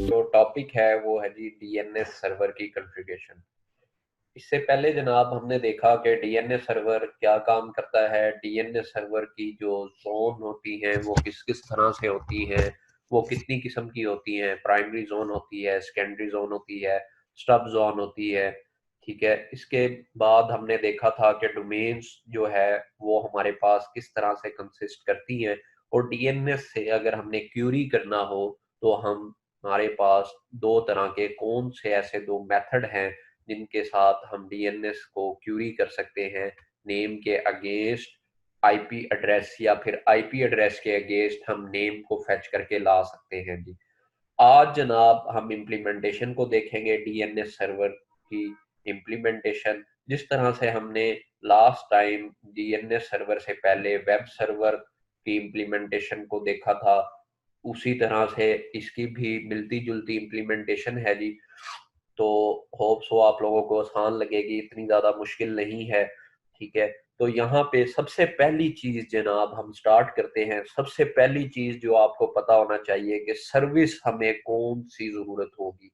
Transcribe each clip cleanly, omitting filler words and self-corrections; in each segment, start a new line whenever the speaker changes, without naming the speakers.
जो टॉपिक है वो है जी डीएनएस सर्वर की कॉन्फ़िगरेशन। इससे पहले जनाब हमने देखा कि डीएनएस सर्वर क्या काम करता है, डीएनएस सर्वर की जो ज़ोन होती हैं वो किस किस तरह से होती हैं, वो कितनी किस्म की होती हैं, प्राइमरी ज़ोन होती है, सेकेंडरी ज़ोन होती है, स्टब ज़ोन होती है। ठीक है, इसके बाद हमने देखा था कि डोमेन्स जो है वो हमारे पास किस तरह से कंसिस्ट करती हैं, और डीएनएस से अगर हमने क्यूरी करना हो तो हम हमारे पास दो तरह के कौन से ऐसे दो मेथड हैं जिनके साथ हम डीएनएस को क्यूरी कर सकते हैं, नेम के अगेंस्ट आईपी एड्रेस, या फिर आईपी एड्रेस के अगेंस्ट हम नेम को फेच करके ला सकते हैं जी। आज जनाब हम इम्प्लीमेंटेशन को देखेंगे, डीएनएस सर्वर की इम्प्लीमेंटेशन, जिस तरह से हमने लास्ट टाइम डीएनएस सर्वर से पहले वेब सर्वर की इम्प्लीमेंटेशन को देखा था, उसी तरह से इसकी भी मिलती जुलती इम्प्लीमेंटेशन है जी। तो होप सो आप लोगों को आसान लगेगी, इतनी ज़्यादा मुश्किल नहीं है। ठीक है, तो यहाँ पे सबसे पहली चीज़ जनाब हम स्टार्ट करते हैं। सबसे पहली चीज़ जो आपको पता होना चाहिए कि सर्विस हमें कौन सी ज़रूरत होगी।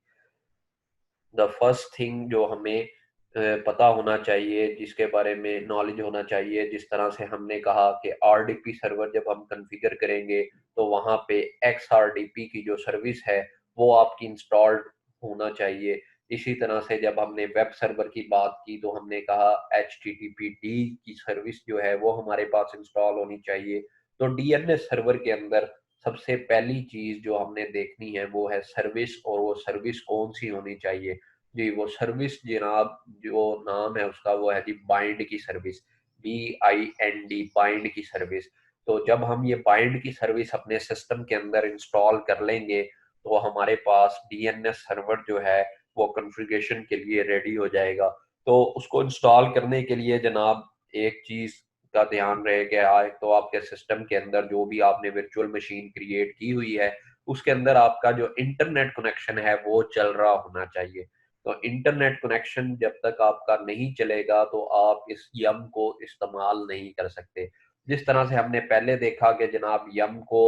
द फर्स्ट थिंग जो हमें पता होना चाहिए, जिसके बारे में नॉलेज होना चाहिए, जिस तरह से हमने कहा कि आरडीपी सर्वर जब हम कॉन्फ़िगर करेंगे तो वहाँ पे एक्सआरडीपी की जो सर्विस है वो आपकी इंस्टॉल्ड होना चाहिए। इसी तरह से जब हमने वेब सर्वर की बात की तो हमने कहा HTTPD की सर्विस जो है वो हमारे पास इंस्टॉल होनी चाहिए। तो डीएनएस सर्वर के अंदर सबसे पहली चीज जो हमने देखनी है वो है सर्विस, और वो सर्विस कौन सी होनी चाहिए जी। वो सर्विस जनाब, जो नाम है उसका वो है जी बाइंड की सर्विस, BIND, बाइंड की सर्विस। तो जब हम ये बाइंड की सर्विस अपने सिस्टम के अंदर इंस्टॉल कर लेंगे तो हमारे पास डीएनएस सर्वर जो है वो कॉन्फ़िगरेशन के लिए रेडी हो जाएगा। तो उसको इंस्टॉल करने के लिए जनाब एक चीज का ध्यान रहे कि एक तो आपके सिस्टम के अंदर जो भी आपने वर्चुअल मशीन क्रिएट की हुई है उसके अंदर आपका जो इंटरनेट कनेक्शन है वो चल रहा होना चाहिए। तो इंटरनेट कनेक्शन जब तक आपका नहीं चलेगा तो आप इस यम को इस्तेमाल नहीं कर सकते। जिस तरह से हमने पहले देखा कि जनाब यम को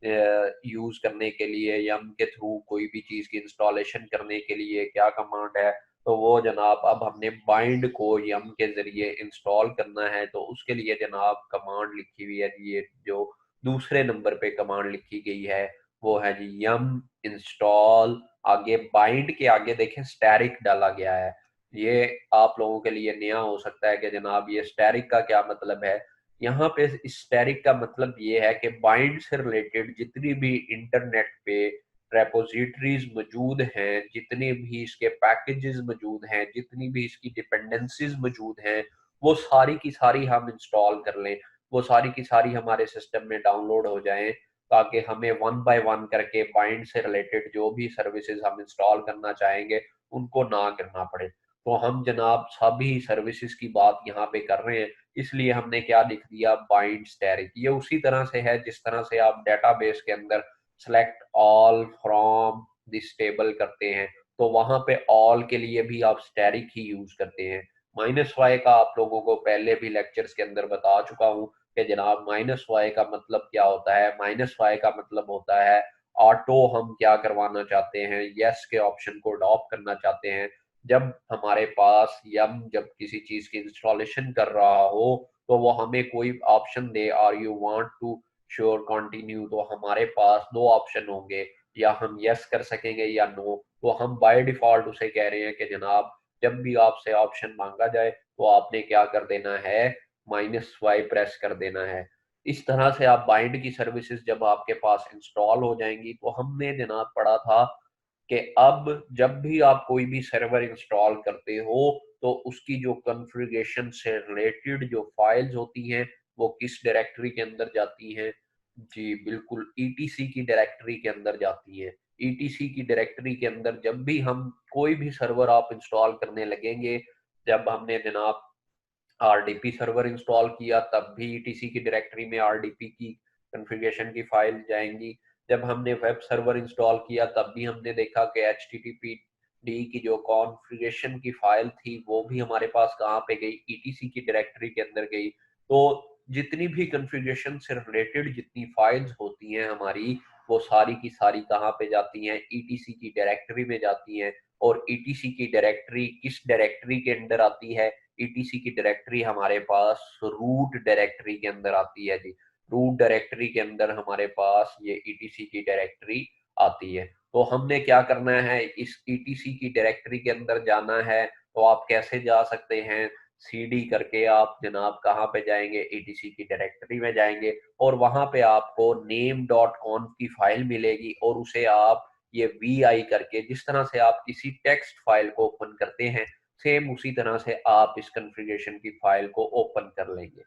यूज करने के लिए, यम के थ्रू कोई भी चीज की इंस्टॉलेशन करने के लिए क्या कमांड है, तो वो जनाब अब हमने बाइंड को यम के जरिए इंस्टॉल करना है। तो उसके लिए जनाब कमांड लिखी हुई है, ये जो दूसरे नंबर पे कमांड लिखी गई है वो है जी यम इंस्टॉल, आगे बाइंड के आगे देखें स्टैरिक डाला गया है। ये आप लोगों के लिए नया हो सकता है कि जनाब ये स्टैरिक का क्या मतलब है। यहाँ पे स्टैरिक का मतलब ये है कि बाइंड से रिलेटेड जितनी भी इंटरनेट पे रेपोजिटरीज मौजूद हैं, जितने भी इसके पैकेजेस मौजूद हैं, जितनी भी इसकी डिपेंडेंसीज मौजूद हैं, वो सारी की सारी हम इंस्टॉल कर लें, वो सारी की सारी हमारे सिस्टम में डाउनलोड हो जाएं, ताकि हमें वन बाय वन करके बाइंड से रिलेटेड जो भी सर्विसेज हम इंस्टॉल करना चाहेंगे उनको ना करना पड़े। तो हम जनाब सभी सर्विसेज की बात यहाँ पे कर रहे हैं, इसलिए हमने क्या लिख दिया, बाइंड स्टैरिक। ये उसी तरह से है जिस तरह से आप डेटाबेस के अंदर select all from this table करते हैं, तो वहां पे ऑल के लिए भी आप स्टैरिक ही यूज करते हैं। -y का आप लोगों को पहले भी लेक्चर्स के अंदर बता चुका हूँ कि जनाब -y का मतलब क्या होता है। -y का मतलब होता है ऑटो, हम क्या करवाना चाहते हैं, यस के ऑप्शन को अडॉप्ट करना चाहते हैं। जब हमारे पास यम जब किसी चीज की इंस्टॉलेशन कर रहा हो तो वो हमें कोई ऑप्शन दे, are you want to sure continue, तो हमारे पास दो ऑप्शन होंगे, या हम यस कर सकेंगे या नो। तो हम बाय डिफॉल्ट उसे कह रहे हैं कि जनाब जब भी आपसे ऑप्शन मांगा जाए तो आपने क्या कर देना है, -y प्रेस कर देना है। इस तरह से आप बाइंड की सर्विसेज जब आपके पास इंस्टॉल हो जाएंगी, तो हमने जनाब पढ़ा था कि अब जब भी आप कोई भी सर्वर इंस्टॉल करते हो तो उसकी जो कॉन्फ़िगरेशन से रिलेटेड जो फाइल्स होती हैं वो किस डायरेक्टरी के अंदर जाती हैं जी, बिल्कुल ईटीसी की डायरेक्टरी के अंदर जाती है। ईटीसी की डायरेक्टरी के अंदर जब भी हम कोई भी सर्वर आप इंस्टॉल करने लगेंगे, जब हमने जनाब आरडीपी सर्वर इंस्टॉल किया तब भी ईटीसी की डायरेक्टरी में आरडीपी की कॉन्फ़िगरेशन की फाइल जाएंगी। जब हमने वेब सर्वर इंस्टॉल किया तब भी हमने देखा कि HTTPD की जो कॉन्फ़िगरेशन की फाइल थी वो भी हमारे पास कहाँ पे गई, ईटीसी की डायरेक्टरी के अंदर गई। तो जितनी भी कॉन्फ़िगरेशन से रिलेटेड जितनी फाइल्स होती हैं हमारी, वो सारी की सारी कहाँ पे जाती हैं, ईटीसी की डायरेक्टरी में जाती हैं। और ईटीसी की डायरेक्टरी किस डायरेक्टरी के अंदर आती है? ईटीसी की डायरेक्टरी हमारे पास रूट डायरेक्टरी के अंदर आती है जी। रूट डायरेक्टरी के अंदर हमारे पास ये ईटीसी की डायरेक्टरी आती है। तो हमने क्या करना है, इस ईटीसी की डायरेक्टरी के अंदर जाना है। तो आप कैसे जा सकते हैं? सीडी करके आप जनाब कहाँ पे जाएंगे, ईटीसी की डायरेक्टरी में जाएंगे और वहां पे आपको name.conf की फाइल मिलेगी और उसे आप ये वी करके, जिस तरह से आप किसी टेक्स्ट फाइल को ओपन करते हैं, सेम उसी तरह से आप इस कॉन्फ़िगरेशन की फाइल को ओपन कर लेंगे।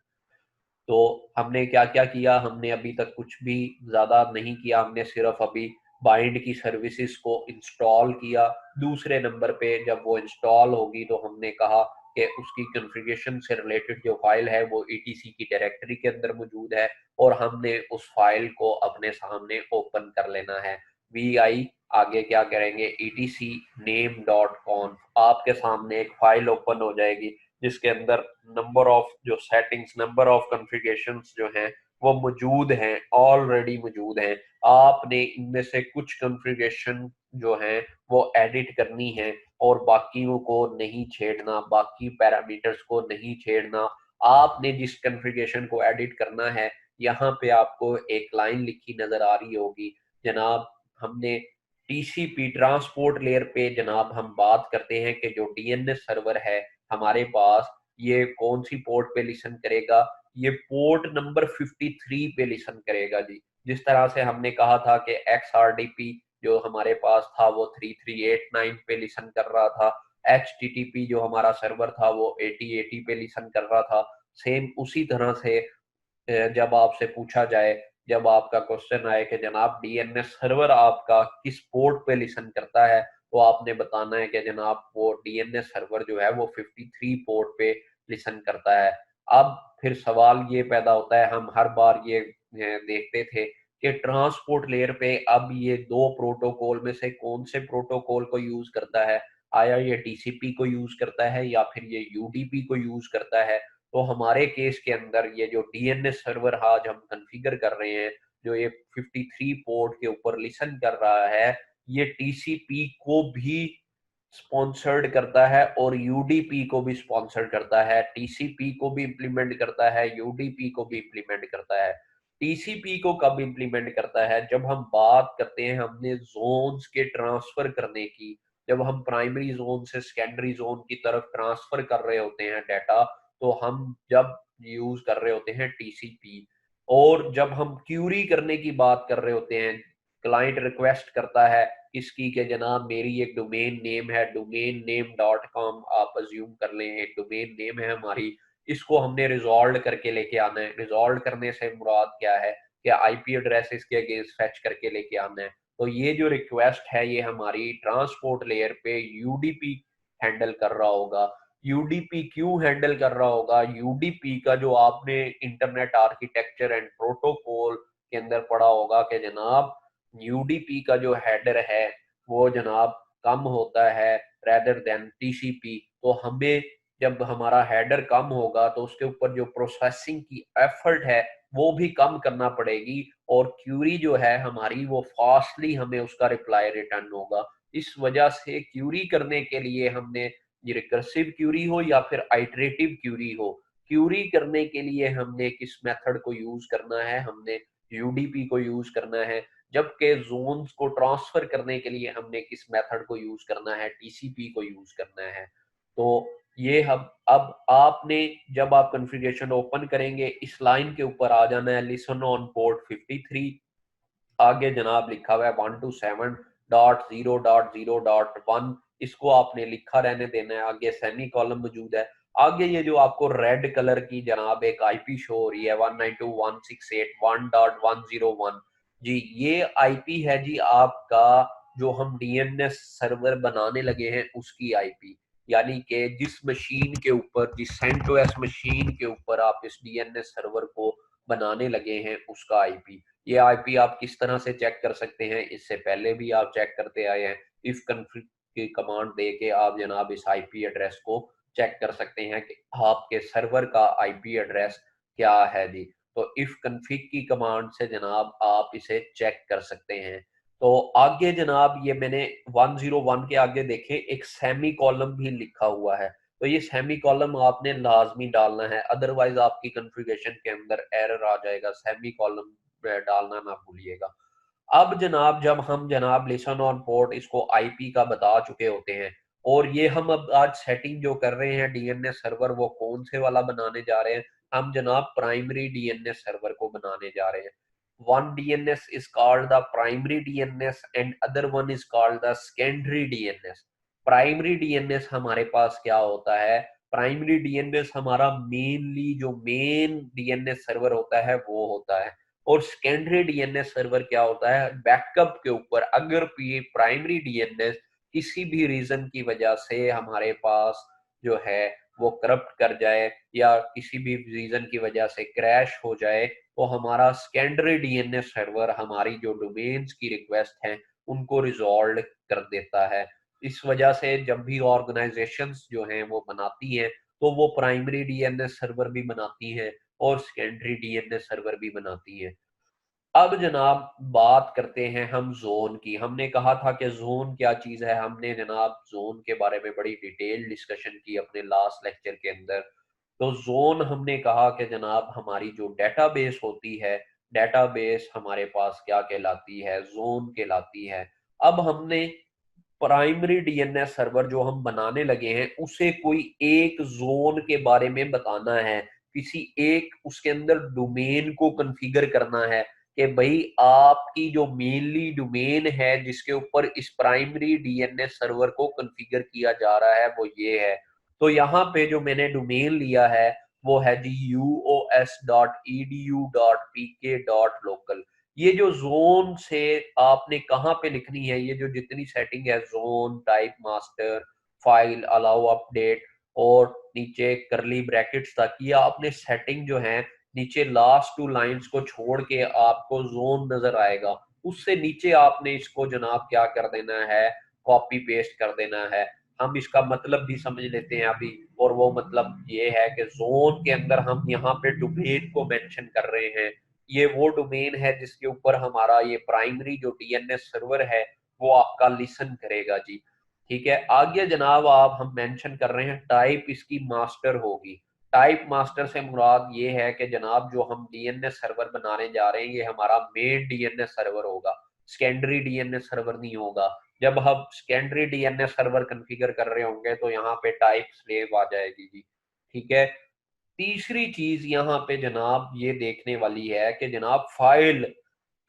तो हमने क्या क्या किया, हमने अभी तक कुछ भी ज्यादा नहीं किया, हमने सिर्फ अभी बाइंड की सर्विसेज को इंस्टॉल किया। दूसरे नंबर पे जब वो इंस्टॉल होगी तो हमने कहा कि उसकी कॉन्फ़िगरेशन से रिलेटेड जो फाइल है वो ईटीसी की डायरेक्टरी के अंदर मौजूद है और हमने उस फाइल को अपने सामने ओपन कर लेना है। वी आगे क्या करेंगे, ईटीसी name.conf आपके सामने एक फाइल ओपन हो जाएगी जिसके अंदर नंबर ऑफ जो सेटिंग्स, नंबर ऑफ कॉन्फ़िगरेशंस जो हैं वो मौजूद हैं, ऑलरेडी मौजूद हैं। आपने इनमें से कुछ कॉन्फ़िगरेशन जो हैं वो एडिट करनी है और बाकियों को नहीं छेड़ना, बाकी पैरामीटर्स को नहीं छेड़ना। आपने जिस कॉन्फ़िगरेशन को एडिट करना है, यहाँ पे आपको एक लाइन लिखी नजर आ रही होगी जनाब। हमने टीसीपी ट्रांसपोर्ट लेयर पे जनाब हम बात करते हैं कि जो डीएनएस सर्वर है हमारे पास, ये कौन सी पोर्ट पे लिसन करेगा? ये पोर्ट नंबर 53 पे लिसन करेगा जी। जिस तरह से हमने कहा था कि XRDP जो हमारे पास था वो 3389 पे लिसन कर रहा था, HTTP जो हमारा सर्वर था वो 8080 पे लिसन कर रहा था। सेम उसी तरह से जब आपसे पूछा जाए, जब आपका क्वेश्चन आए कि जनाब डीएनएस सर्वर आपका किस पोर्ट पे लिसन करता है, तो आपने बताना है कि जनाब वो डीएनएस सर्वर जो है वो 53 पोर्ट पे लिसन करता है। अब फिर सवाल ये पैदा होता है, हम हर बार ये देखते थे कि ट्रांसपोर्ट लेयर पे अब ये दो प्रोटोकॉल में से कौन से प्रोटोकॉल को यूज करता है? आया ये टीसीपी को यूज करता है या फिर ये यूडीपी को यूज करता है? तो हमारे केस के अंदर ये जो डीएनएस सर्वर आज हम कॉन्फ़िगर कर रहे हैं, जो ये 53 पोर्ट के ऊपर लिसन कर रहा है, ये टीसीपी को भी स्पॉन्सर्ड करता है और यूडीपी को भी स्पॉन्सर्ड करता है, टीसीपी को भी इम्प्लीमेंट करता है, यूडीपी को भी इम्प्लीमेंट करता है। टीसीपी को कब इम्प्लीमेंट करता है? जब हम बात करते हैं हमने जोन्स के ट्रांसफर करने की, जब हम प्राइमरी जोन से सेकेंडरी जोन की तरफ ट्रांसफर कर रहे होते हैं डाटा, तो हम जब यूज कर रहे होते हैं टीसीपी। और जब हम क्यूरी करने की बात कर रहे होते हैं, क्लाइंट रिक्वेस्ट करता है इसकी के जनाब मेरी एक डोमेन नेम है, डोमेन नेम डॉट कॉम आप अज्यूम कर लें, एक डोमेन नेम है हमारी, इसको हमने रिजॉल्व करके लेके आना है। रिजॉल्व करने से मुराद क्या है कि आईपी एड्रेस इसके अगेंस्ट फेच करके लेके आना है। तो ये जो रिक्वेस्ट है ये हमारी ट्रांसपोर्ट लेयर पे यूडीपी हैंडल कर रहा होगा। यूडीपी क्यों हैंडल कर रहा होगा? यूडीपी का जो आपने इंटरनेट आर्किटेक्चर एंड प्रोटोकॉल के अंदर पढ़ा होगा कि जनाब यूडीपी का जो हेडर है वो जनाब कम होता है रेदर देन टीसीपी। तो हमें जब हमारा हेडर कम होगा तो उसके ऊपर जो प्रोसेसिंग की एफर्ट है वो भी कम करना पड़ेगी और क्यूरी जो है हमारी वो फास्टली हमें उसका रिप्लाई रिटर्न होगा। इस वजह से क्यूरी करने के लिए हमने, ये रिकर्सिव क्यूरी हो या फिर आइटरेटिव क्यूरी हो, क्यूरी करने के लिए हमने किस मेथड को यूज करना है? हमने यूडीपी को यूज करना है। जबकि जोन्स को ट्रांसफर करने के लिए हमने किस मेथड को यूज करना है? टीसीपी को यूज करना है। तो ये हम अब आपने जब आप कॉन्फ़िगरेशन ओपन करेंगे इस लाइन के ऊपर आ जाना है, लिसन ऑन पोर्ट 53। आगे जनाब लिखा हुआ है 127.0.0.1, इसको आपने लिखा रहने देना है। आगे सेमी कॉलम मौजूद है। आगे ये जो आपको रेड कलर की जनाब एक आईपी शो हो रही है 192.168.1.101 जी, ये आईपी है जी आपका, जो हम डीएनएस सर्वर बनाने लगे हैं उसकी आईपी। यानी कि जिस मशीन के ऊपर, जिस सेंटोस मशीन के ऊपर आप इस डीएनएस सर्वर को बनाने लगे हैं उसका आईपी। ये आईपी आप किस तरह से चेक कर सकते हैं? इससे पहले भी आप चेक करते आए हैं। इफ कन्फिग की कमांड दे के आप जनाब इस आईपी एड्रेस को चेक कर सकते हैं कि आपके सर्वर का आईपी एड्रेस क्या है जी। तो इफ कन्फिग की कमांड से जनाब आप इसे चेक कर सकते हैं। तो आगे जनाब ये मैंने 101 के आगे देखे एक सेमी कॉलम भी लिखा हुआ है, तो ये सेमी कॉलम आपने लाजमी डालना है, अदरवाइज आपकी कॉन्फ़िगरेशन के अंदर एरर आ जाएगा। सेमी कॉलम डालना ना भूलिएगा। अब जनाब जब हम जनाब लिसन ऑन पोर्ट इसको आईपी का बता चुके होते हैं, और ये हम अब आज सेटिंग जो कर रहे हैं डीएनएस सर्वर वो कौन से वाला बनाने जा रहे हैं, हम जनाब प्राइमरी डीएनएस सर्वर को बनाने जा रहे हैं। one DNS is called the primary DNS and other one is called the secondary DNS। Primary DNS हमारे पास क्या होता है, प्राइमरी डीएनएस हमारा मेनली जो मेन डीएनएस सर्वर होता है वो होता है, और सेकेंडरी डीएनएस सर्वर क्या होता है, बैकअप के ऊपर अगर प्राइमरी डीएनएस किसी भी रीजन की वजह से हमारे पास जो है वो करप्ट कर जाए या किसी भी रीजन की वजह से क्रैश हो जाए, तो हमारा सेकेंडरी डीएनएस सर्वर हमारी जो डोमेन्स की रिक्वेस्ट हैं उनको रिजॉल्व कर देता है। इस वजह से जब भी ऑर्गेनाइजेशंस जो हैं वो बनाती हैं तो वो प्राइमरी डीएनएस सर्वर भी बनाती हैं और सेकेंडरी डीएनएस सर्वर भी बनाती हैं। अब जनाब बात करते हैं हम जोन की। हमने कहा था कि जोन क्या चीज है, हमने जनाब जोन के बारे में बड़ी डिटेल डिस्कशन की अपने लास्ट लेक्चर के अंदर। तो जोन हमने कहा कि जनाब हमारी जो डेटाबेस होती है, डेटाबेस हमारे पास क्या कहलाती है, जोन कहलाती है। अब हमने प्राइमरी डीएनएस सर्वर जो हम बनाने लगे हैं उसे कोई एक जोन के बारे में बताना है, किसी एक उसके अंदर डोमेन को कॉन्फ़िगर करना है कि भाई आपकी जो मेनली डोमेन है जिसके ऊपर इस प्राइमरी डीएनएस सर्वर को कॉन्फ़िगर किया जा रहा है वो ये है। तो यहाँ पे जो मैंने डोमेन लिया है वो है जी uos.edu.pk.local। ये जो जोन से आपने कहाँ पे लिखनी है, ये जो जितनी सेटिंग है zone type master file allow update और नीचे करली ब्रैकेट्स तक, ये आपने सेटिंग जो है नीचे लास्ट टू लाइंस को छोड़ के आपको जोन नजर आएगा, उससे नीचे आपने इसको जनाब क्या कर देना है, कॉपी पेस्ट कर देना है। हम इसका मतलब भी समझ लेते हैं अभी, और वो मतलब ये है कि जोन के अंदर हम यहाँ पे डोमेन को मेंशन कर रहे हैं। ये वो डोमेन है जिसके ऊपर हमारा ये प्राइमरी जो डीएनएस सर्वर है वो आपका लिसन करेगा जी। ठीक है, आगे जनाब आप हम मेंशन कर रहे हैं टाइप इसकी मास्टर होगी। टाइप मास्टर से मुराद ये है कि जनाब जो हम डीएनएस सर्वर बनाने जा रहे हैं ये हमारा मेन डीएनएस सर्वर होगा, सेकेंडरी डीएनएस सर्वर नहीं होगा। जब हम सेकेंडरी डीएनएस सर्वर कॉन्फ़िगर कर रहे होंगे तो यहाँ पे टाइप स्लेव आ जाएगी जी। ठीक है, तीसरी चीज यहाँ पे जनाब ये देखने वाली है कि जनाब फाइल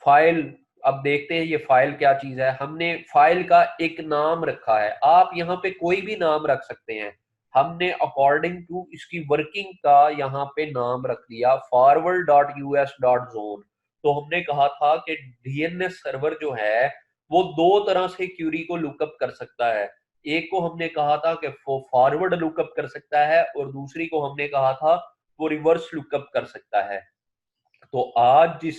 फाइल अब देखते हैं ये फाइल क्या चीज है। हमने फाइल का एक नाम रखा है, आप यहाँ पे कोई भी नाम रख सकते हैं। हमने अकॉर्डिंग टू इसकी वर्किंग का यहाँ पे नाम रख दिया forward.us.zone। तो हमने कहा था कि डीएनएस सर्वर जो है वो दो तरह से क्यूरी को लुकअप कर सकता है। एक को हमने कहा था कि वो फॉरवर्ड लुकअप कर सकता है और दूसरी को हमने कहा था वो रिवर्स लुकअप कर सकता है। तो आज जिस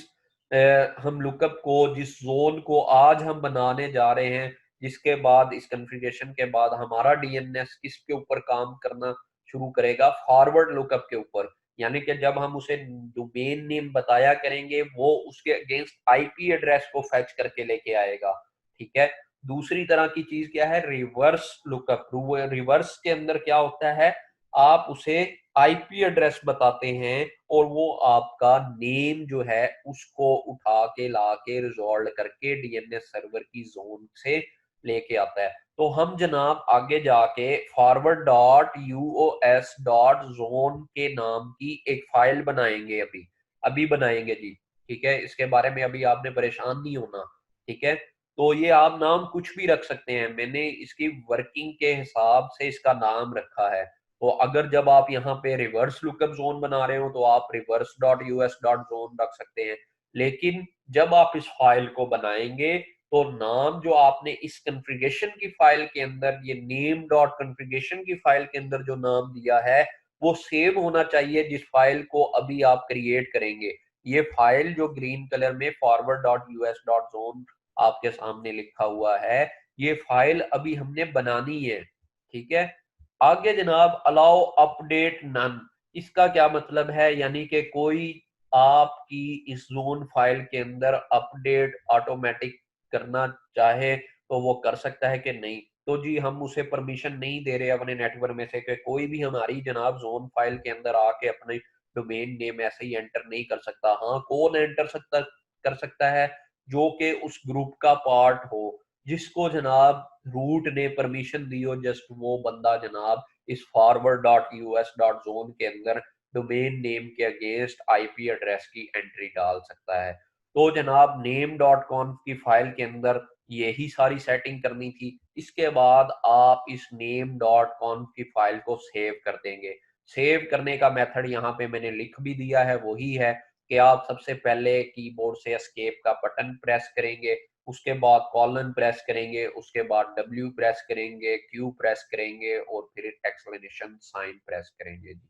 हम लुकअप को जिस जोन को आज हम बनाने जा रहे हैं, जिसके बाद इस कॉन्फ़िगरेशन के बाद हमारा डीएनएस किसके ऊपर काम करना शुरू करेगा, फॉरवर्ड लुकअप के ऊपर। यानी कि जब हम उसे डोमेन नेम बताया करेंगे वो उसके अगेंस्ट आईपी एड्रेस को फैच करके लेके आएगा। ठीक है, दूसरी तरह की चीज क्या है, रिवर्स लुकअप। रिवर्स के अंदर क्या होता है, आप उसे आईपी एड्रेस बताते हैं और वो आपका नेम जो है उसको उठा के ला के रिजॉल्व करके डीएनएस सर्वर की जोन से लेके आता है। तो हम जनाब आगे जाके फॉरवर्ड डॉट यूओएस डॉट जोन के नाम की एक फाइल बनाएंगे, अभी अभी बनाएंगे जी। ठीक है, इसके बारे में अभी आपने परेशान नहीं होना। ठीक है, तो ये आप नाम कुछ भी रख सकते हैं, मैंने इसकी वर्किंग के हिसाब से इसका नाम रखा है। तो अगर जब आप यहाँ पे रिवर्स लुकअप जोन बना रहे हो तो आप reverse dot US dot zone रख सकते हैं। लेकिन जब आप इस फाइल को बनाएंगे तो नाम जो आपने इस कॉन्फ़िगरेशन की फाइल के अंदर, ये नेम डॉट कॉन्फ़िगरेशन की फाइल के अंदर जो नाम दिया है वो सेव होना चाहिए जिस फाइल को अभी आप क्रिएट करेंगे। ये फाइल जो ग्रीन कलर में forward dot US dot zone आपके सामने लिखा हुआ है, ये फाइल अभी हमने बनानी है। ठीक है, आगे जनाब अलाउ अपडेट नन, इसका क्या मतलब है, यानी कि कोई आपकी इस जोन फाइल के अंदर अपडेट ऑटोमेटिक करना चाहे तो वो कर सकता है कि नहीं? तो जी हम उसे परमिशन नहीं दे रहे अपने नेटवर्क में से कि कोई भी हमारी जनाब जोन फाइल के अंदर आके अपने डोमेन नेम ऐसे ही एंटर नहीं कर सकता। हाँ, कौन एंटर सकता कर सकता है? जो कि उस ग्रुप का पार्ट हो, जिसको जनाब रूट ने परमिशन दी हो, जस्ट वो बंदा जनाब इस forward.us.zone के अंदर डोमेन नेम के अगेंस्ट आईपी एड्रेस की एंट्री डाल सकता है। तो जनाब नेम डॉट कॉन्फ की फाइल के अंदर यही सारी सेटिंग करनी थी। इसके बाद आप इस नेम डॉट कॉन्फ की फाइल को सेव कर देंगे। सेव करने का मेथड यहाँ पे मैंने लिख भी दिया है, वही है कि आप सबसे पहले कीबोर्ड से एस्केप का बटन प्रेस करेंगे, उसके बाद कॉलन प्रेस करेंगे, उसके बाद डब्ल्यू प्रेस करेंगे, क्यू प्रेस करेंगे और फिर एक्सक्लेमेशन साइन प्रेस करेंगे। जी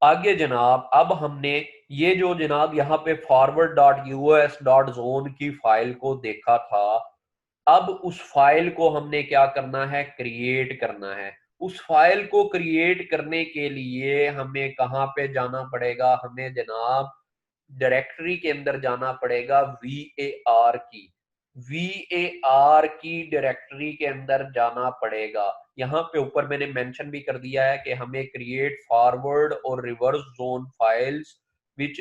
आगे जनाब, अब हमने ये जो जनाब यहाँ पे forward.us.zone की फाइल को देखा था, अब उस फाइल को हमने क्या करना है, क्रिएट करना है। उस फाइल को क्रिएट करने के लिए हमें कहाँ पे जाना पड़ेगा, हमें जनाब डायरेक्टरी के अंदर जाना पड़ेगा वी ए आर की डायरेक्टरी के अंदर जाना पड़ेगा। यहाँ पे ऊपर मैंने मेंशन भी कर दिया है कि हमें क्रिएट फॉरवर्ड और reverse zone files which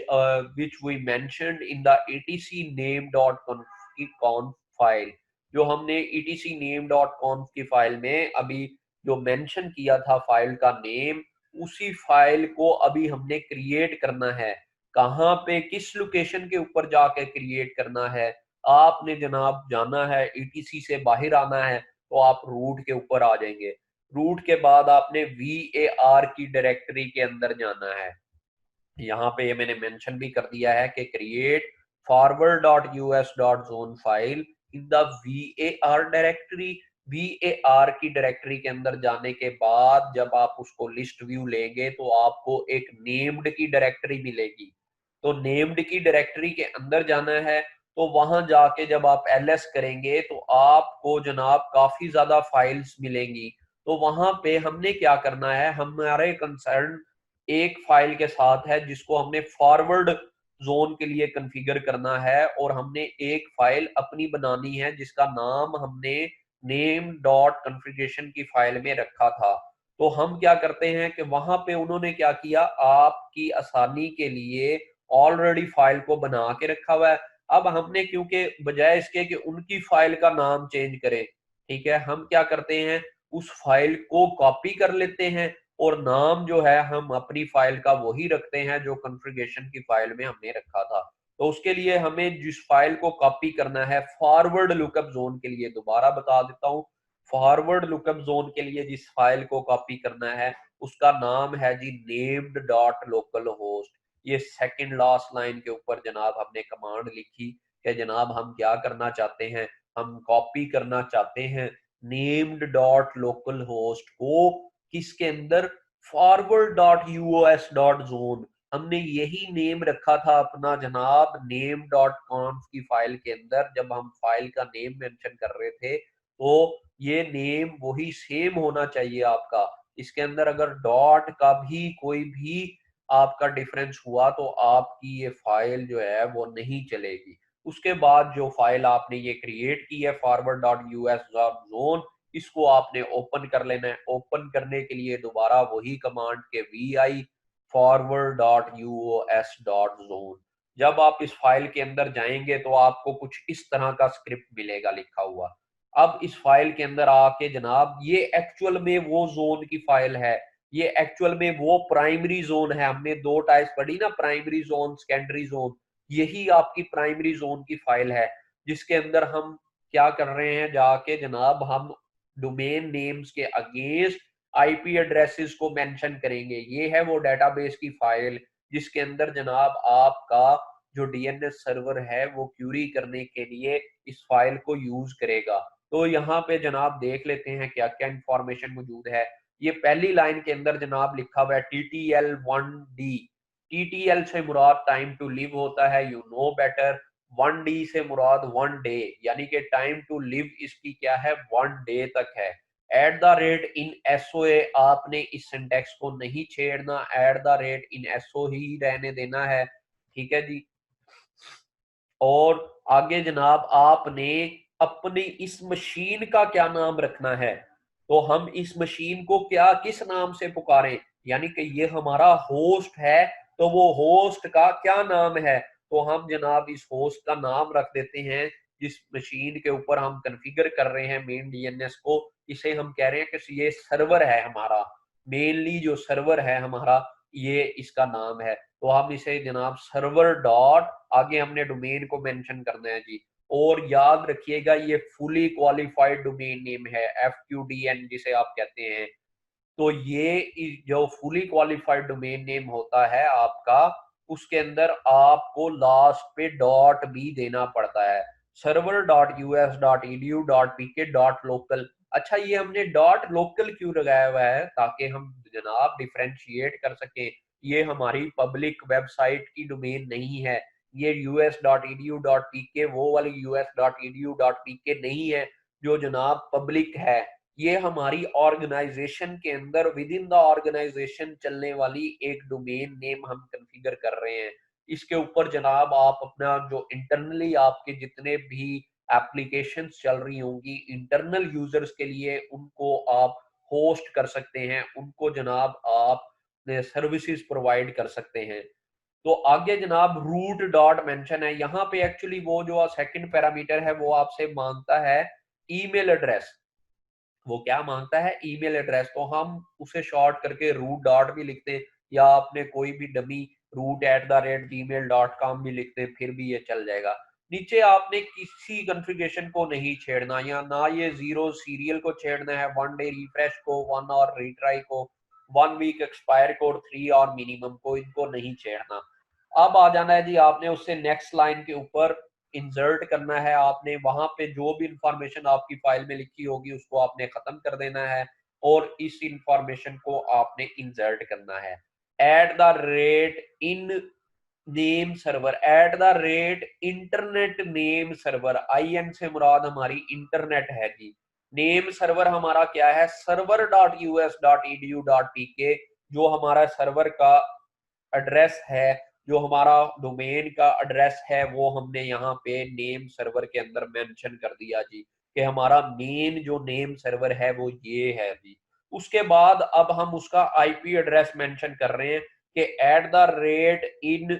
we mentioned in the etc name.conf file. जो हमने etc name.conf की फाइल में अभी जो मेंशन किया था फाइल का नेम, उसी फाइल को अभी हमने क्रिएट करना है। कहाँ पे किस लोकेशन के ऊपर जाके क्रिएट करना है, आपने जनाब जाना है ईटीसी से बाहर आना है तो आप रूट के ऊपर आ जाएंगे। रूट के बाद आपने VAR की डायरेक्टरी के अंदर जाना है। यहाँ पे ये मैंने मेंशन भी कर दिया है कि create forward.us.zone file in the VAR directory. VAR की डायरेक्टरी के अंदर जाने के बाद जब आप उसको लिस्ट व्यू लेंगे तो आपको एक नेम्ड की डायरेक्टरी मिलेगी। तो नेम्ड की डायरेक्टरी के अंदर जाना है, तो वहां जाके जब आप ls करेंगे तो आपको जनाब काफी ज्यादा फाइल्स मिलेंगी। तो वहां पे हमने क्या करना है, हमारे कंसर्न एक फाइल के साथ है जिसको हमने फॉरवर्ड जोन के लिए कॉन्फ़िगर करना है, और हमने एक फाइल अपनी बनानी है जिसका नाम हमने नेम डॉट कॉन्फ़िगरेशन की फाइल में रखा था। तो हम क्या करते हैं कि वहां पे उन्होंने क्या किया, आपकी आसानी के लिए ऑलरेडी फाइल को बना के रखा हुआ है। अब हमने क्योंकि बजाय इसके कि उनकी फाइल का नाम चेंज करें, ठीक है, हम क्या करते हैं, उस फाइल को कॉपी कर लेते हैं और नाम जो है हम अपनी फाइल का वही रखते हैं जो कॉन्फ़िगरेशन की फाइल में हमने रखा था। तो उसके लिए हमें जिस फाइल को कॉपी करना है फॉरवर्ड लुकअप जोन के लिए, दोबारा बता देता हूँ, फॉरवर्ड लुकअप जोन के लिए जिस फाइल को कॉपी करना है उसका नाम है जी नेम्ड डॉट लोकल होस्ट। ये सेकंड लास्ट लाइन के ऊपर जनाब हमने कमांड लिखी कि जनाब हम क्या करना चाहते हैं, हम कॉपी करना चाहते हैं नेम्ड डॉट लोकल होस्ट को किसके अंदर, forward.us.zone। हमने यही नेम रखा था अपना जनाब नेम डॉट कॉन्फ की फाइल के अंदर। जब हम फाइल का नेम मेंशन कर रहे थे तो ये नेम वही सेम होना चाहिए आपका। इसके अंदर अगर डॉट का भी कोई भी आपका डिफरेंस हुआ तो आपकी ये फाइल जो है वो नहीं चलेगी। उसके बाद जो फाइल आपने ये क्रिएट की है forward.us.zone, इसको आपने ओपन कर लेना है। ओपन करने के लिए दोबारा वही कमांड के vi forward.us.zone। जब आप इस फाइल के अंदर जाएंगे तो आपको कुछ इस तरह का स्क्रिप्ट मिलेगा लिखा हुआ। अब इस फाइल के अंदर आके जनाब ये एक्चुअल में वो जोन की फाइल है, ये एक्चुअल में वो प्राइमरी जोन है। हमने दो टाइप्स पढ़ी ना, प्राइमरी जोन सेकेंडरी जोन, यही आपकी प्राइमरी जोन की फाइल है जिसके अंदर हम क्या कर रहे हैं, जाके जनाब हम डोमेन नेम्स के अगेंस्ट आईपी एड्रेसेस को मेंशन करेंगे। ये है वो डेटाबेस की फाइल जिसके अंदर जनाब आपका जो डीएनएस सर्वर है वो क्यूरी करने के लिए इस फाइल को यूज करेगा। तो यहाँ पे जनाब देख लेते हैं क्या क्या इंफॉर्मेशन मौजूद है। ये पहली लाइन के अंदर जनाब लिखा हुआ है TTL1D। TTL से मुराद टाइम टू लिव होता है, यू नो बेटर। 1D से मुराद 1 डे, यानी कि टाइम टू लिव इसकी क्या है, 1 डे तक है। @in आपने इस सिंटेक्स को नहीं छेड़ना, @in so ही रहने देना है, ठीक है जी। और आगे जनाब आपने अपनी इस मशीन का क्या नाम रखना है, तो हम इस मशीन को क्या किस नाम से पुकारें, यानी कि ये हमारा होस्ट है तो वो होस्ट का क्या नाम है, तो हम जनाब इस होस्ट का नाम रख देते हैं जिस मशीन के ऊपर हम कॉन्फ़िगर कर रहे हैं मेन डीएनएस को, इसे हम कह रहे हैं कि ये सर्वर है हमारा, मेनली जो सर्वर है हमारा ये इसका नाम है, तो हम इसे जनाब सर्वर डॉट आगे हमने डोमेन को मेंशन करना है जी। और याद रखिएगा ये फुली क्वालिफाइड डोमेन नेम है, FQDN जिसे आप कहते हैं। तो ये जो फुली क्वालिफाइड डोमेन नेम होता है आपका, उसके अंदर आपको लास्ट पे डॉट भी देना पड़ता है, server.us.edu.pk.local। अच्छा, ये हमने डॉट लोकल क्यों लगाया हुआ है, ताकि हम जनाब डिफरेंशिएट कर सकें, ये हमारी पब्लिक वेबसाइट की डोमेन नहीं है, ये us.edu.pk वो वाली us.edu.pk नहीं है जो जनाब पब्लिक है, ये हमारी ऑर्गेनाइजेशन के अंदर विद इन द ऑर्गेनाइजेशन चलने वाली एक डोमेन नेम हम कॉन्फ़िगर कर रहे हैं। इसके ऊपर जनाब आप अपना जो इंटरनली आपके जितने भी एप्लीकेशंस चल रही होंगी इंटरनल यूजर्स के लिए, उनको आप होस्ट कर सकते हैं, उनको जनाब आप सर्विसेज प्रोवाइड कर सकते हैं। तो आगे जनाब रूट डॉट मेंशन है, यहाँ पे एक्चुअली वो जो सेकंड पैरामीटर है वो आपसे मांगता है ईमेल एड्रेस, वो क्या मांगता है ईमेल एड्रेस, तो हम उसे शॉर्ट करके रूट डॉट भी लिखते हैं, या आपने कोई भी डमी root@gmail.com भी लिखते हैं, फिर भी ये चल जाएगा। नीचे आपने किसी कॉन्फ़िगरेशन को नहीं छेड़ना, या ना ये जीरो सीरियल को छेड़ना है, 1 डे रिफ्रेश को, 1 आवर रिट्राई को, 1 वीक एक्सपायर को, 3 और मिनिमम को, इनको नहीं छेड़ना। अब आ जाना है जी आपने उससे नेक्स्ट लाइन के ऊपर इंसर्ट करना है, आपने वहां पे जो भी इंफॉर्मेशन आपकी फाइल में लिखी होगी उसको आपने खत्म कर देना है, और इस इंफॉर्मेशन को आपने इंसर्ट करना है। @in name server, @internet name server, IN से मुराद हमारी इंटरनेट है जी। नेम सर्वर हमारा क्या है, server.us.edu.pk, जो हमारा सर्वर का एड्रेस है, जो हमारा डोमेन का एड्रेस है, वो हमने यहाँ पे नेम सर्वर के अंदर मेंशन कर दिया जी, कि हमारा मेन जो नेम सर्वर है वो ये है जी। उसके बाद अब हम उसका IP एड्रेस मेंशन कर रहे हैं कि @in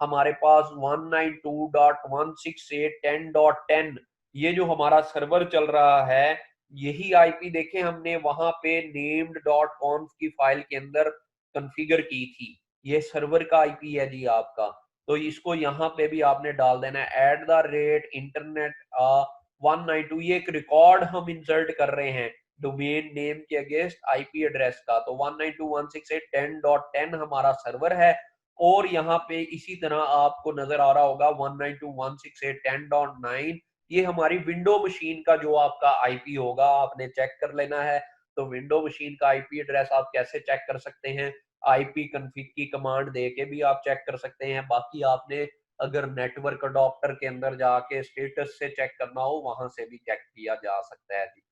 हमारे पास 192.168.10.10 ये जो हमारा सर्वर चल रहा है, यही IP देखें हमने वहां पे named.conf की फाइल के अंदर कॉन्फ़िगर की थी, ये सर्वर का IP है जी आपका, तो इसको यहाँ पे भी आपने डाल देना है @internet 192, ये एक रिकॉर्ड हम इंसर्ट कर रहे हैं डोमेन नेम के अगेंस्ट IP एड्रेस का, तो 192.168.10.10 हमारा सर्वर है, और यहाँ पे इसी तरह आपको नजर आ रहा होगा 192.168.10.9 ये हमारी विंडो मशीन का जो आपका IP होगा, आपने चेक कर लेना है। तो विंडो मशीन का IP एड्रेस आप कैसे चेक कर सकते हैं, IP कॉन्फ़िग की कमांड दे के भी आप चेक कर सकते हैं, बाकी आपने अगर नेटवर्क अडॉप्टर के अंदर जाके स्टेटस से चेक करना हो वहां से भी चेक किया जा सकता है जी।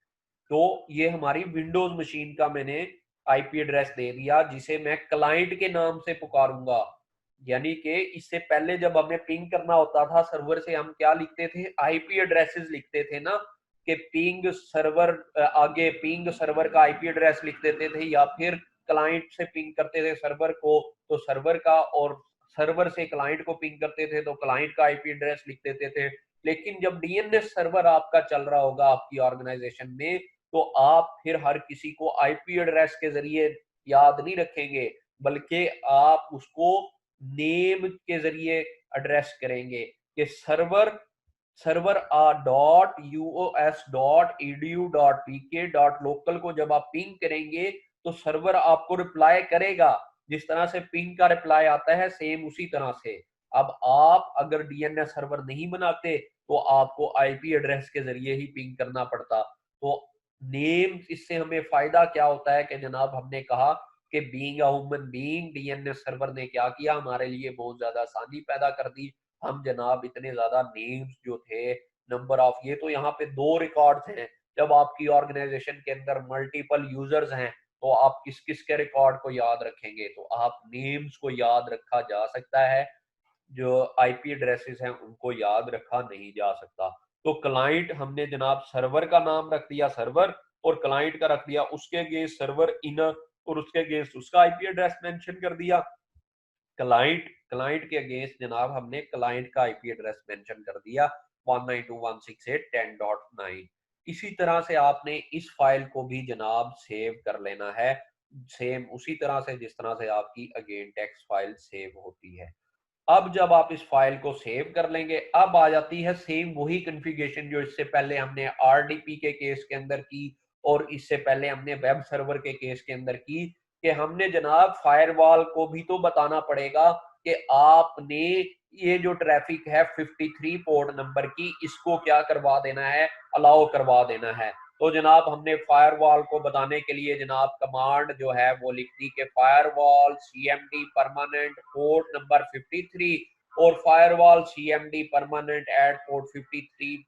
तो ये हमारी विंडोज मशीन का मैंने IP एड्रेस दे दिया, जिसे मैं क्लाइंट के नाम से पुकारूंगा, यानी कि इससे पहले जब हमें पिंग करना होता था सर्वर से, हम क्या लिखते थे, IP एड्रेसेस लिखते थे ना, कि पिंग सर्वर, आगे पिंग सर्वर का IP एड्रेस लिख देते थे, या फिर क्लाइंट से पिंग करते थे सर्वर को तो सर्वर का, और सर्वर से क्लाइंट को पिंग करते थे तो क्लाइंट का IP एड्रेस लिख देते थे। लेकिन जब DNS सर्वर आपका चल रहा होगा आपकी ऑर्गेनाइजेशन में, तो आप फिर हर किसी को IP एड्रेस के जरिए याद नहीं रखेंगे, बल्कि आप उसको नेम के जरिए एड्रेस करेंगे, कि सर्वर सर्वर .us.edu.pk.local को जब आप पिंग करेंगे तो सर्वर आपको रिप्लाई करेगा, जिस तरह से पिंग का रिप्लाई आता है सेम उसी तरह से। अब आप अगर DNS सर्वर नहीं बनाते तो आपको IP एड्रेस के जरिए ही पिंग करना पड़ता। तो नेम, इससे हमें फायदा क्या होता है कि जनाब हमने कहा कि being a human being, DNS server ने क्या किया, हमारे लिए बहुत ज्यादा आसानी पैदा कर दी। हम जनाब इतने ज्यादा नेम्स जो थे, नंबर ऑफ, ये तो यहाँ पे 2 रिकॉर्ड्स हैं, जब आपकी ऑर्गेनाइजेशन के अंदर मल्टीपल यूजर्स हैं तो आप किस किस के रिकॉर्ड को याद रखेंगे, तो आप नेम्स को याद रखा जा सकता है, जो आईपी एड्रेसेस हैं उनको याद रखा नहीं जा सकता। तो क्लाइंट हमने जनाब सर्वर का नाम रख दिया सर्वर, और क्लाइंट का रख दिया उसके अगेंस्ट सर्वर इनर, और उसके अगेंस्ट उसका आईपी एड्रेस मेंशन कर दिया। क्लाइंट क्लाइंट के अगेंस्ट जनाब हमने क्लाइंट का आईपी एड्रेस मेंशन कर दिया 192.168.10.9। इसी तरह से आपने इस फाइल को भी जनाब सेव कर लेना है, सेम उसी तरह से जिस तरह से आपकी अगेन टेक्स्ट फाइल सेव होती है। अब जब आप इस फाइल को सेव कर लेंगे, अब आ जाती है सेम वही कॉन्फ़िगरेशन जो इससे पहले हमने आरडीपी के केस के अंदर की, और इससे पहले हमने वेब सर्वर के केस के अंदर की, कि हमने जनाब फायरवॉल को भी तो बताना पड़ेगा कि आपने ये जो ट्रैफिक है 53 पोर्ट नंबर की, इसको क्या करवा देना है, अलाउ करवा देना है। तो जनाब हमने फायरवॉल को बताने के लिए जनाब कमांड जो है वो लिख दी कि firewall CMD permanent port number 53, और firewall CMD permanent at port 53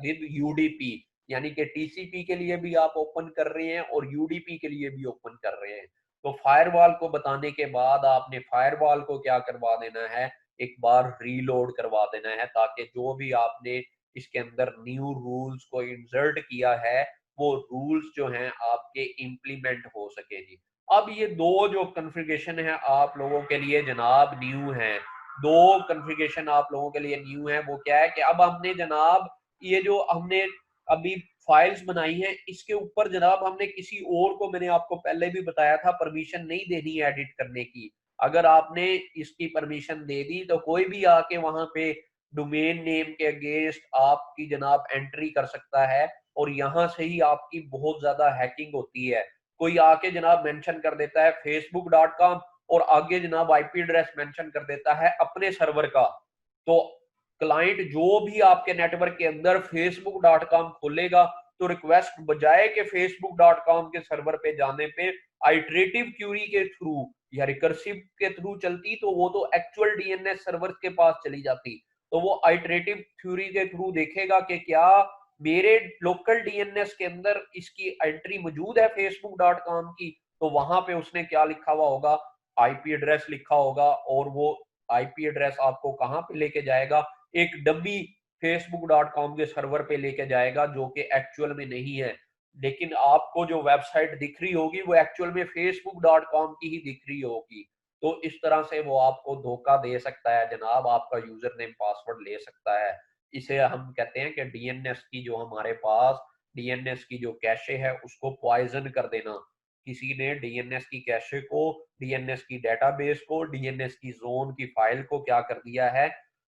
with UDP, यानी कि टीसीपी के लिए भी आप ओपन कर रहे हैं और यूडीपी के लिए भी ओपन कर रहे हैं। तो फायरवॉल को बताने के बाद आपने फायरवॉल को क्या करवा देना है, एक बार रीलोड करवा देना है, ताकि जो भी आपने इसके अंदर न्यू रूल्स को इंसर्ट किया है वो रूल्स जो हैं आपके इम्प्लीमेंट हो सके जी। अब ये दो जो कॉन्फ़िगरेशन है आप लोगों के लिए जनाब न्यू है, दो कॉन्फ़िगरेशन आप लोगों के लिए न्यू है। वो क्या है कि अब हमने जनाब ये जो हमने अभी फाइल्स बनाई है इसके ऊपर जनाब हमने किसी और को, मैंने आपको पहले भी बताया था, परमिशन नहीं देनी है एडिट करने की। अगर आपने इसकी परमिशन दे दी तो कोई भी आके वहां पे डोमेन नेम के अगेंस्ट आपकी जनाब एंट्री कर सकता है, और यहां से ही आपकी बहुत ज्यादा हैकिंग होती है। कोई आके जनाब मेंशन कर देता है facebook.com और आगे जनाब आईपी एड्रेस मेंशन कर देता है अपने सर्वर का। तो क्लाइंट जो भी आपके नेटवर्क के अंदर facebook.com खोलेगा तो रिक्वेस्ट बजाय के facebook.com के सर्वर पे जाने पे आइटरेटिव क्यूरी के थ्रू या रिकर्सिव के थ्रू चलती, तो वो तो एक्चुअल डीएनएस सर्वर के पास चली जाती। तो वो आइटरेटिव थ्योरी के थ्रू देखेगा कि क्या मेरे लोकल डीएनएस के अंदर इसकी एंट्री मौजूद है facebook.com की, तो वहां पे उसने क्या लिखा हुआ होगा, आईपी एड्रेस लिखा होगा, और वो आईपी एड्रेस आपको कहां पे लेके जाएगा, एक डब्बी facebook.com के सर्वर पे लेके जाएगा जो कि एक्चुअल में नहीं है। लेकिन आपको जो वेबसाइट दिख रही होगी वो एक्चुअल में facebook.com की ही दिख रही होगी। तो इस तरह से वो आपको धोखा दे सकता है जनाब, आपका यूजर नेम पासवर्ड ले सकता है। इसे हम कहते हैं कि डीएनएस की जो हमारे पास डीएनएस की जो कैशे है उसको पॉइजन कर देना। किसी ने डीएनएस की कैशे को, डीएनएस की डेटाबेस को, डीएनएस की जोन की फाइल को क्या कर दिया है,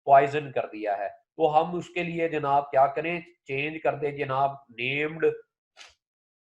पॉइजन कर दिया है। तो हम उसके लिए जनाब क्या करें, चेंज कर दें जनाब, नेम्ड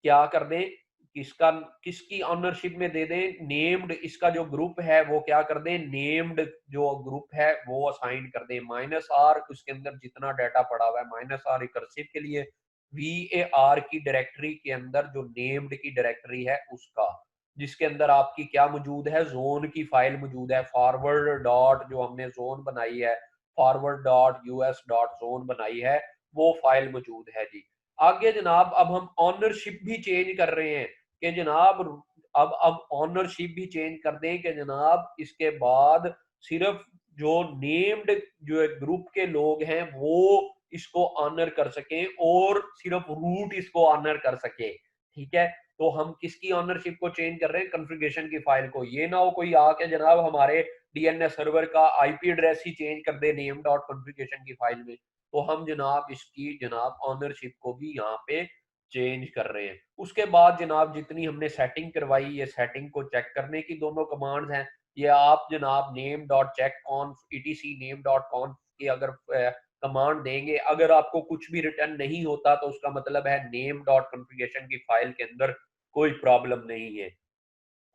क्या कर दें, किसका किसकी ऑनरशिप में दे दें, नेम्ड इसका जो ग्रुप है वो क्या कर दें, नेम्ड जो ग्रुप है वो असाइन कर दें -r, उसके अंदर जितना डाटा पड़ा हुआ है -r रिकर्सिव के लिए, var की डायरेक्टरी के अंदर जो नेम्ड की डायरेक्टरी है उसका, जिसके अंदर आपकी क्या मौजूद है, जोन की फाइल मौजूद है, फॉरवर्ड डॉट जो हमने जोन बनाई है, forward dot US dot zone बनाई है, वो फाइल मौजूद है जी। आगे जनाब अब हम ऑनरशिप भी चेंज कर रहे हैं कि जनाब अब ऑनरशिप भी चेंज कर दें कि जनाब इसके बाद सिर्फ जो नेम्ड जो ग्रुप के लोग हैं वो इसको ऑनर कर सकें और सिर्फ रूट इसको ऑनर कर सके। ठीक है, तो हम किसकी ऑनरशिप को चेंज कर रहे हैं, कॉन्फ़िगरेशन की फाइल को। ये ना हो कोई आके जनाब हमारे डीएनएस सर्वर का आईपी एड्रेस ही चेंज कर दे नेम डॉट कॉन्फ़िगरेशन की फाइल में। तो हम जनाब इसकी जनाब ऑनरशिप को भी यहाँ पे चेंज कर रहे हैं। उसके बाद जनाब जितनी हमने सेटिंग करवाई, ये सेटिंग को चेक करने की दोनों कमांड्स हैं। ये आप जनाब name dot check कॉन्फ etc name dot कॉन्फ की अगर कमांड देंगे, अगर आपको कुछ भी रिटर्न नहीं होता तो उसका मतलब है नेम डॉट कॉन्फ़िगरेशन की फाइल के अंदर कोई प्रॉब्लम नहीं है।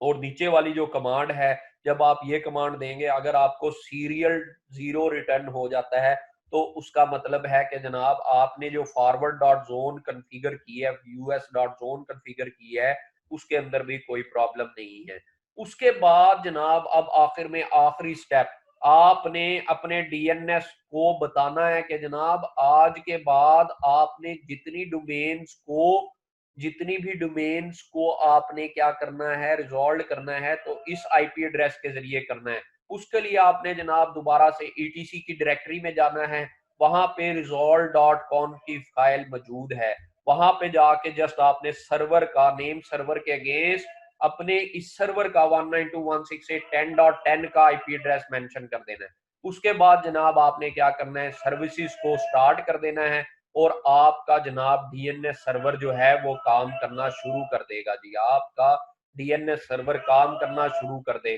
और नीचे वाली जो कमांड है, जब आप ये कमांड देंगे अगर आपको सीरियल 0 रिटर्न हो जाता है तो उसका मतलब है कि जनाब आपने जो फॉरवर्ड डॉट जोन कन्फिगर की है, यूएस डॉट जोन कन्फिगर की है, उसके अंदर भी कोई प्रॉब्लम नहीं है। उसके बाद जनाब अब आखिर में आखिरी स्टेप, आपने अपने डीएनएस को बताना है कि जनाब आज के बाद आपने जितनी भी डोमेन्स को आपने क्या करना है, रिजॉल्व करना है, तो इस आईपी एड्रेस के जरिए करना है। उसके लिए आपने जनाब दोबारा से ईटीसी की डायरेक्टरी में जाना है, वहां पे resolve.conf की फाइल मौजूद है, वहां पे जाके जस्ट आपने सर्वर का नेम, सर्वर के अगेंस्ट अपने इस सर्वर का 192.168.10.10 का आईपी एड्रेस मेंशन कर देना है। उसके बाद जनाब आपने क्या करना है, सर्विसेज को स्टार्ट कर देना है और आपका जनाब डीएनएस सर्वर जो है वो काम करना शुरू कर देगा जी। आपका डीएनएस सर्वर काम करना शुरू कर देगा।